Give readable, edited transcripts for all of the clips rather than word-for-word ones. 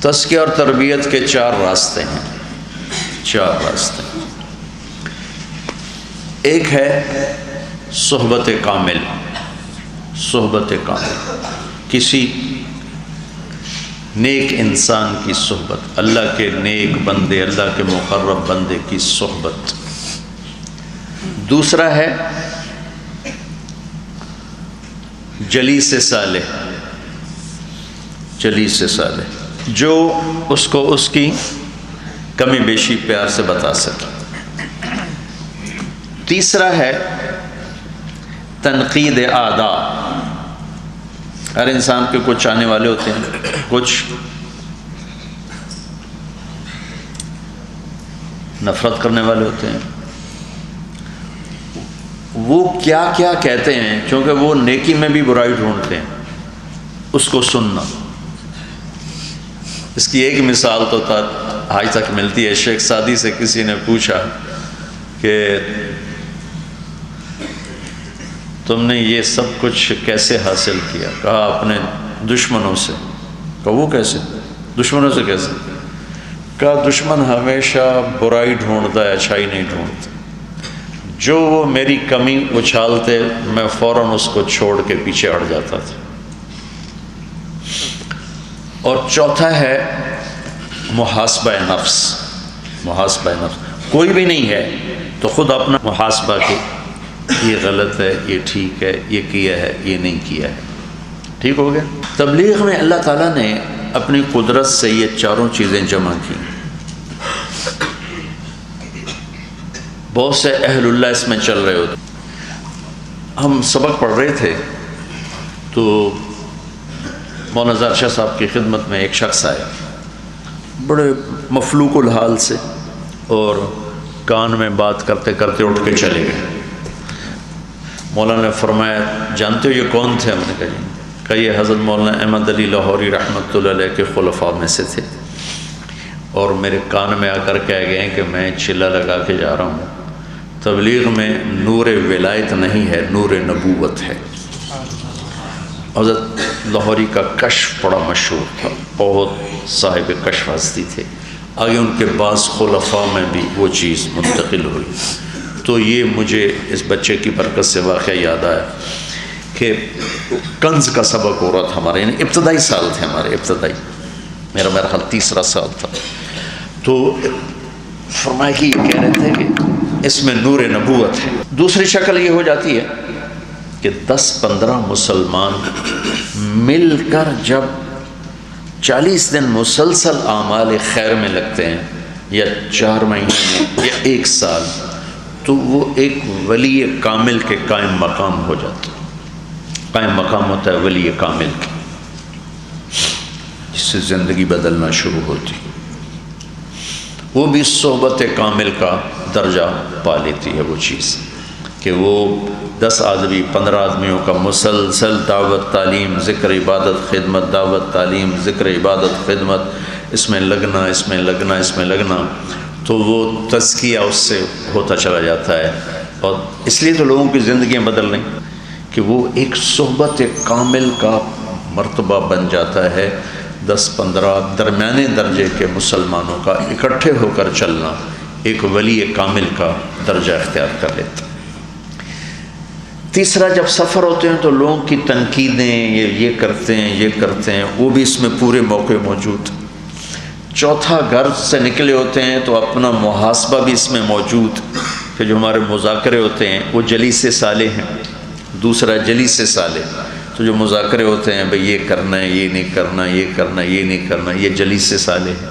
تزکیہ اور تربیت کے 4 راستے ہیں، 4 راستے۔ ایک ہے صحبت کامل، صحبت کامل، کسی نیک انسان کی صحبت، اللہ کے نیک بندے، اللہ کے مقرب بندے کی صحبت۔ دوسرا ہے جلیس صالح، جلیس صالح، جو اس کو اس کی کمی بیشی پیار سے بتا سکے۔ تیسرا ہے تنقید اعداء، ہر انسان کے کچھ چاہنے والے ہوتے ہیں، کچھ نفرت کرنے والے ہوتے ہیں، وہ کیا کیا کہتے ہیں، چونکہ وہ نیکی میں بھی برائی ڈھونڈتے ہیں، اس کو سننا۔ اس کی ایک مثال تو آج تک ملتی ہے، شیخ سعدی سے کسی نے پوچھا کہ تم نے یہ سب کچھ کیسے حاصل کیا؟ کہا اپنے دشمنوں سے۔ کہا وہ کیسے؟ دشمنوں سے کیسے؟ کہا دشمن ہمیشہ برائی ڈھونڈتا ہے، اچھائی نہیں ڈھونڈتا۔ جو وہ میری کمی اچھالتے میں فوراً اس کو چھوڑ کے پیچھے ہٹ جاتا تھا۔ اور چوتھا ہے محاسبہ نفس، محاسبہ نفس، کوئی بھی نہیں ہے تو خود اپنا محاسبہ کہ یہ غلط ہے، یہ ٹھیک ہے، یہ کیا ہے، یہ نہیں کیا ہے، ٹھیک ہو گیا۔ تبلیغ میں اللہ تعالیٰ نے اپنی قدرت سے یہ 4 چیزیں جمع کی۔ بہت سے اہل اللہ اس میں چل رہے ہوتے۔ ہم سبق پڑھ رہے تھے تو مولانا زار شاہ صاحب کی خدمت میں ایک شخص آیا، بڑے مفلوق الحال سے، اور کان میں بات کرتے کرتے اٹھ کے چلے گئے۔ مولانا نے فرمایا جانتے ہو یہ کون تھے؟ ہم نے کہا جی۔ کہا یہ حضرت مولانا احمد علی لاہوری رحمۃ اللہ علیہ کے خلفاء میں سے تھے، اور میرے کان میں آ کر کہہ گئے ہیں کہ میں چلا لگا کے جا رہا ہوں، تبلیغ میں نور ولایت نہیں ہے، نور نبوت ہے۔ حضرت لاہوری کا کشف بڑا مشہور تھا، بہت صاحب کشف ہستی تھے، آگے ان کے بعض خلفاء میں بھی وہ چیز منتقل ہوئی۔ تو یہ مجھے اس بچے کی برکت سے واقعہ یاد آیا کہ کنز کا سبق ہو رہا تھا ہمارے، یعنی ابتدائی سال تھے ہمارے، ابتدائی، میرا خیال 3 سال تھا۔ تو فرمایا کہ یہ کہہ رہے تھے کہ اس میں نور نبوت ہے۔ دوسری شکل یہ ہو جاتی ہے کہ 10-15 مسلمان مل کر جب 40 دن مسلسل اعمال خیر میں لگتے ہیں، یا 4 مہینے میں، یا 1 سال، تو وہ ایک ولی کامل کے قائم مقام ہو جاتا ہے۔ قائم مقام ہوتا ہے ولی کامل کا، جس سے زندگی بدلنا شروع ہوتی، وہ بھی صحبت کامل کا درجہ پا لیتی ہے۔ وہ چیز کہ وہ 10 آدمی 15 آدمیوں کا مسلسل دعوت تعلیم ذکر عبادت خدمت، دعوت تعلیم ذکر عبادت خدمت، اس میں لگنا، اس میں لگنا، اس میں لگنا، تو وہ تزکیہ اس سے ہوتا چلا جاتا ہے۔ اور اس لیے تو لوگوں کی زندگیاں بدل رہی کہ وہ ایک صحبت کامل کا مرتبہ بن جاتا ہے۔ 10-15 درمیانے درجے کے مسلمانوں کا اکٹھے ہو کر چلنا ایک ولی کامل کا درجہ اختیار کر لیتا۔ تیسرا، جب سفر ہوتے ہیں تو لوگوں کی تنقیدیں، یہ کرتے ہیں، یہ کرتے ہیں، وہ بھی اس میں پورے موقع موجود۔ چوتھا، گھر سے نکلے ہوتے ہیں تو اپنا محاسبہ بھی اس میں موجود، کہ جو ہمارے مذاکرے ہوتے ہیں وہ جلیس صالح ہیں۔ دوسرا جلیس صالح، تو جو مذاکرے ہوتے ہیں بھئی یہ کرنا ہے، یہ نہیں کرنا، یہ کرنا، یہ نہیں کرنا، یہ جلیس صالح ہے۔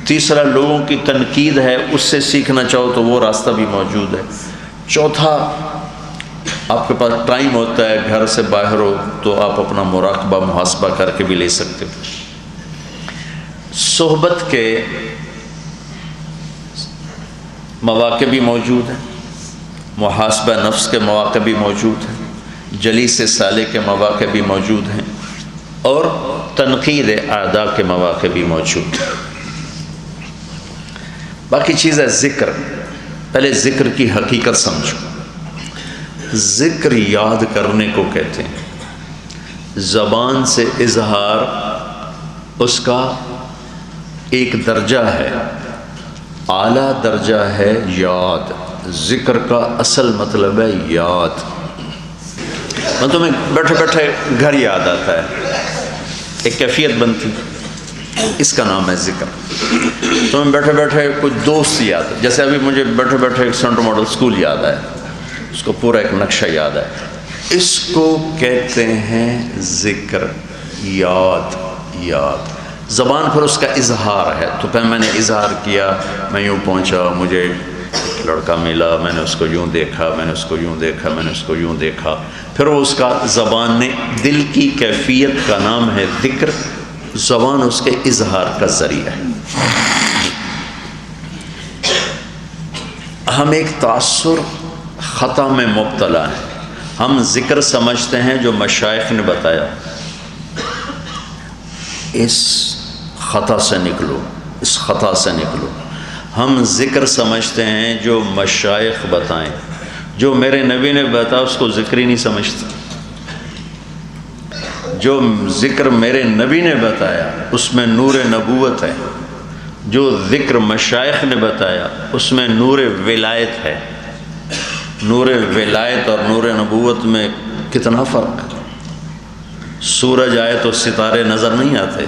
تیسرا، لوگوں کی تنقید ہے، اس سے سیکھنا چاہو تو وہ راستہ بھی موجود ہے۔ چوتھا، آپ کے پاس ٹائم ہوتا ہے، گھر سے باہر ہو تو آپ اپنا مراقبہ محاسبہ کر کے بھی لے سکتے ہو۔ صحبت کے مواقع بھی موجود ہیں، محاسبہ نفس کے مواقع بھی موجود ہیں، جلیس صالح کے مواقع بھی موجود ہیں، اور تنقید اعداء کے مواقع بھی موجود ہیں۔ باقی چیز ہے ذکر۔ پہلے ذکر کی حقیقت سمجھو۔ ذکر یاد کرنے کو کہتے ہیں، زبان سے اظہار اس کا ایک درجہ ہے، اعلیٰ درجہ ہے یاد۔ ذکر کا اصل مطلب ہے یاد۔ میں تمہیں بیٹھے بیٹھے گھر یاد آتا ہے، ایک کیفیت بنتی، اس کا نام ہے ذکر۔ تمہیں بیٹھے بیٹھے کچھ دوست یاد، جیسے ابھی مجھے بیٹھے بیٹھے ایک سینٹر ماڈل اسکول یاد ہے، اس کو پورا ایک نقشہ یاد ہے، اس کو کہتے ہیں ذکر، یاد۔ یاد زبان پر اس کا اظہار ہے، تو پہلے میں نے اظہار کیا، میں یوں پہنچا، مجھے ایک لڑکا ملا، میں نے اس کو یوں دیکھا، میں نے اس کو یوں دیکھا، میں نے اس کو یوں دیکھا، پھر وہ اس کا زبان نے، دل کی کیفیت کا نام ہے ذکر، زبان اس کے اظہار کا ذریعہ ہے۔ ہم ایک تاثر خطا میں مبتلا ہیں، ہم ذکر سمجھتے ہیں جو مشائخ نے بتایا، اس خطا سے نکلو، اس خطا سے نکلو۔ ہم ذکر سمجھتے ہیں جو مشائخ بتائیں، جو میرے نبی نے بتایا اس کو ذکر ہی نہیں سمجھتے۔ جو ذکر میرے نبی نے بتایا اس میں نور نبوت ہے، جو ذکر مشائخ نے بتایا اس میں نور ولایت ہے۔ نور ولایت اور نور نبوت میں کتنا فرق۔ سورج آئے تو ستارے نظر نہیں آتے،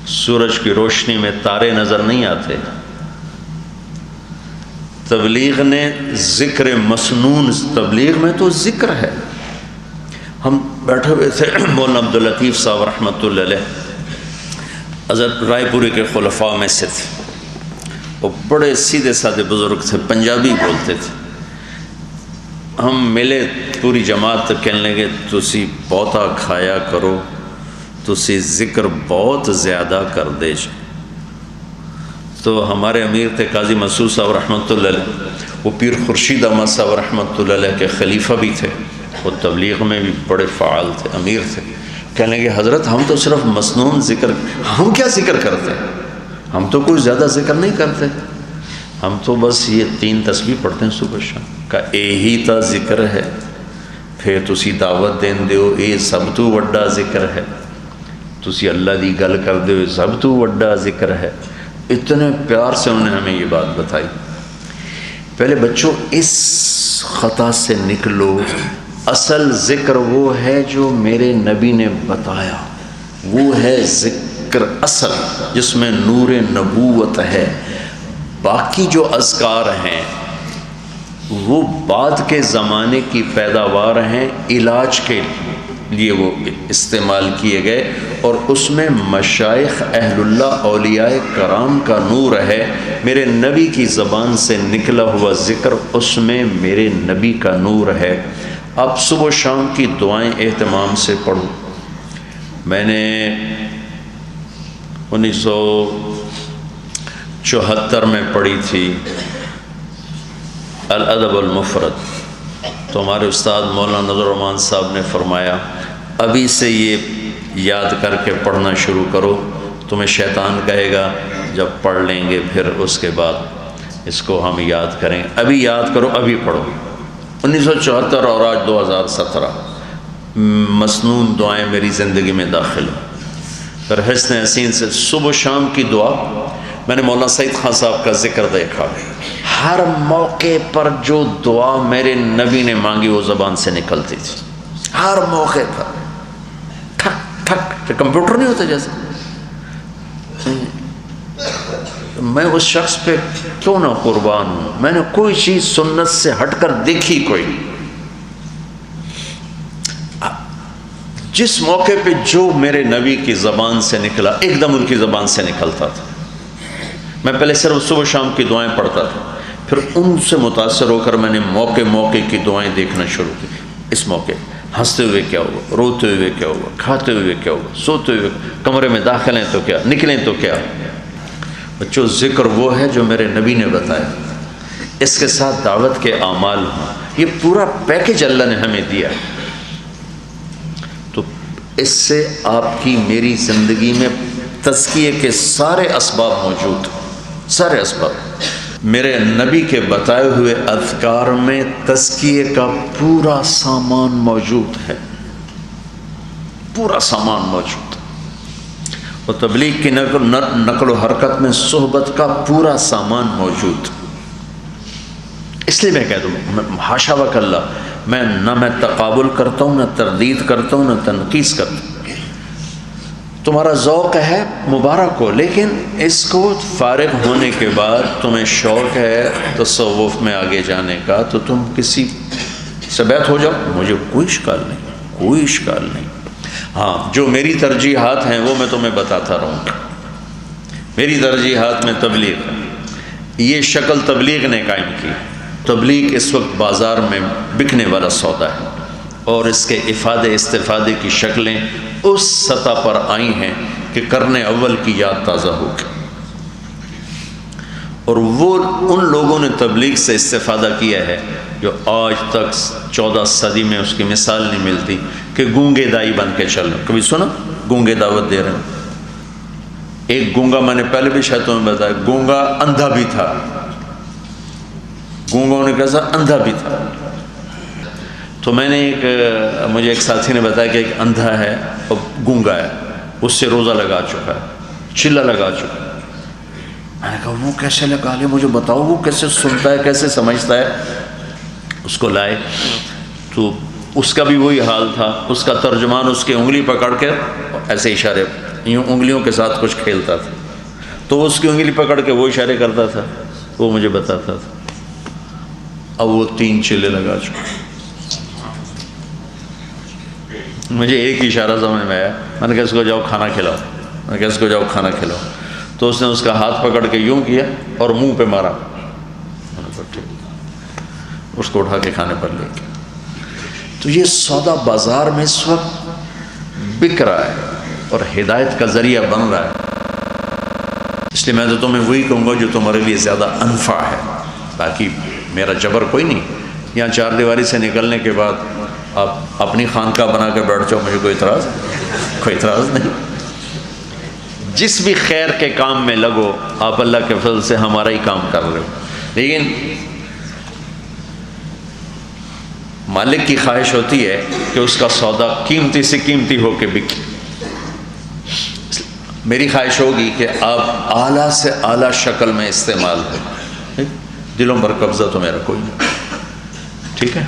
سورج کی روشنی میں تارے نظر نہیں آتے۔ تبلیغ نے ذکر مسنون، تبلیغ میں تو ذکر ہے۔ ہم بیٹھے ہوئے تھے، مولانا عبداللطیف صاحب رحمۃ اللہ علیہ حضرت رائے پوری کے خلفاء میں سے تھے، وہ بڑے سیدھے سادے بزرگ تھے، پنجابی بولتے تھے۔ ہم ملے پوری جماعت، کہنے لگے تسی بہتا کھایا کرو، تسی ذکر بہت زیادہ کر دے جے۔ تو ہمارے امیر تھے قاضی مسعود صاحب رحمۃ اللہ علیہ، وہ پیر خورشید احمد صاحب رحمۃ اللہ علیہ کے خلیفہ بھی تھے، وہ تبلیغ میں بھی بڑے فعال تھے، امیر تھے۔ کہنے لگے حضرت ہم تو صرف مسنون ذکر، ہم کیا ذکر کرتے ہیں، ہم تو کوئی زیادہ ذکر نہیں کرتے، ہم تو بس یہ 3 تسبیح پڑھتے ہیں صبح شام کا، یہی تا ذکر ہے۔ پھر تسی دعوت دین دیو، یہ سب تو وڈا ذکر ہے، تسی اللہ دی گل کر دیو، سب تو وڈا ذکر ہے۔ اتنے پیار سے انہوں نے ہمیں یہ بات بتائی۔ پہلے بچوں اس خطا سے نکلو، اصل ذکر وہ ہے جو میرے نبی نے بتایا، وہ ہے ذکر اصل جس میں نور نبوت ہے۔ باقی جو اذکار ہیں وہ بعد کے زمانے کی پیداوار ہیں، علاج کے لیے وہ استعمال کیے گئے، اور اس میں مشائخ اہل اللہ اولیاء کرام کا نور ہے۔ میرے نبی کی زبان سے نکلا ہوا ذکر، اس میں میرے نبی کا نور ہے۔ آپ صبح و شام کی دعائیں اہتمام سے پڑھو۔ میں نے 1974 میں پڑھی تھی الادب المفرد، تو ہمارے استاد مولانا نظر الرحمان صاحب نے فرمایا ابھی سے یہ یاد کر کے پڑھنا شروع کرو، تمہیں شیطان کہے گا جب پڑھ لیں گے پھر اس کے بعد اس کو ہم یاد کریں، ابھی یاد کرو، ابھی پڑھو۔ 1974 اور آج 2017 مسنون دعائیں میری زندگی میں داخل ہوں۔ پھر حسن حسین سے صبح و شام کی دعا، میں نے مولانا سعید خان صاحب کا ذکر دیکھا، ہر موقع پر جو دعا میرے نبی نے مانگی وہ زبان سے نکلتی تھی، ہر موقع پر ٹھک ٹھک، کمپیوٹر نہیں ہوتا جیسے۔ میں اس شخص پہ کیوں نہ قربان ہوں، میں نے کوئی چیز سنت سے ہٹ کر دیکھی کوئی، جس موقع پہ جو میرے نبی کی زبان سے نکلا ایک دم ان کی زبان سے نکلتا تھا۔ میں پہلے صرف صبح شام کی دعائیں پڑھتا تھا، پھر ان سے متاثر ہو کر میں نے موقع موقع کی دعائیں دیکھنا شروع کی۔ اس موقع ہنستے ہوئے کیا ہوا، روتے ہوئے کیا ہوا، کھاتے ہوئے کیا ہوا، سوتے ہوئے، کمرے میں داخل ہیں تو کیا، نکلیں تو کیا۔ بچوں ذکر وہ ہے جو میرے نبی نے بتایا، اس کے ساتھ دعوت کے اعمال ہوں، یہ پورا پیکج اللہ نے ہمیں دیا ہے۔ تو اس سے آپ کی میری زندگی میں تزکیے کے سارے اسباب موجود، سارے اسباب۔ میرے نبی کے بتائے ہوئے اذکار میں تزکیے کا پورا سامان موجود ہے، پورا سامان موجود۔ اور تبلیغ کی نقل و حرکت میں صحبت کا پورا سامان موجود. اس لیے میں کہہ دوں حاشا وکلا میں تقابل کرتا ہوں، نہ تردید کرتا ہوں، نہ تنقیص کرتا ہوں. تمہارا ذوق ہے مبارک ہو، لیکن اس کو فارغ ہونے کے بعد تمہیں شوق ہے تصوف میں آگے جانے کا تو تم کسی سے بیعت ہو جاؤ، مجھے کوئی اشکال نہیں، کوئی اشکال نہیں. ہاں جو میری ترجیحات ہیں وہ میں تمہیں بتاتا رہوں گا. میری ترجیحات میں تبلیغ ہے، یہ شکل تبلیغ نے قائم کی. تبلیغ اس وقت بازار میں بکنے والا سودا ہے، اور اس کے افادے استفادے کی شکلیں اس سطح پر آئی ہیں کہ قرن اول کی یاد تازہ ہو گئی. اور وہ ان لوگوں نے تبلیغ سے استفادہ کیا ہے جو آج تک 14 صدی میں اس کی مثال نہیں ملتی کہ گونگے دائی بن کے چل رہے. کبھی سنا گونگے دعوت دے رہے ہیں؟ ایک گونگا میں نے پہلے بھی شاید تمہیں بتایا، گونگا اندھا بھی تھا. گونگوں نے کیسا اندھا بھی تھا. تو میں نے مجھے ایک ساتھی نے بتایا کہ ایک اندھا ہے اور گونگا ہے، اس سے روزہ لگا چکا ہے، چلہ لگا چکا ہے. میں نے کہا وہ کیسے لگا لے، مجھے بتاؤ وہ کیسے سنتا ہے، کیسے سمجھتا ہے. اس کو لائے تو اس کا بھی وہی حال تھا. اس کا ترجمان اس کی انگلی پکڑ کے ایسے اشارے یوں انگلیوں کے ساتھ کچھ کھیلتا تھا، تو اس کی انگلی پکڑ کے وہ اشارے کرتا تھا، وہ مجھے بتاتا تھا. اب وہ 3 چلے لگا چکا. مجھے ایک اشارہ سمجھ میں آیا، میں نے کہا اس کو جاؤ کھانا کھلاؤ، میں نے کہا اس کو جاؤ کھانا کھلاؤ. تو اس نے اس کا ہاتھ پکڑ کے یوں کیا اور منہ پہ مارا. اس کو اٹھا کے کھانے پر لے گیا. تو یہ سودا بازار میں اس وقت بک رہا ہے اور ہدایت کا ذریعہ بن رہا ہے. اس لیے میں تو تمہیں وہی کہوں گا جو تمہارے لیے زیادہ انفع ہے. باقی میرا جبر کوئی نہیں. یہاں 4 دیواری سے نکلنے کے بعد آپ اپنی خانقاہ بنا کے بیٹھ جاؤ، مجھے کوئی اعتراض نہیں. جس بھی خیر کے کام میں لگو، آپ اللہ کے فضل سے ہمارا ہی کام کر رہے ہو. لیکن مالک کی خواہش ہوتی ہے کہ اس کا سودا قیمتی سے قیمتی ہو کے بکے. میری خواہش ہوگی کہ آپ اعلیٰ سے اعلیٰ شکل میں استعمال ہو. دلوں پر قبضہ تو میرا کوئی نہیں. ٹھیک ہے.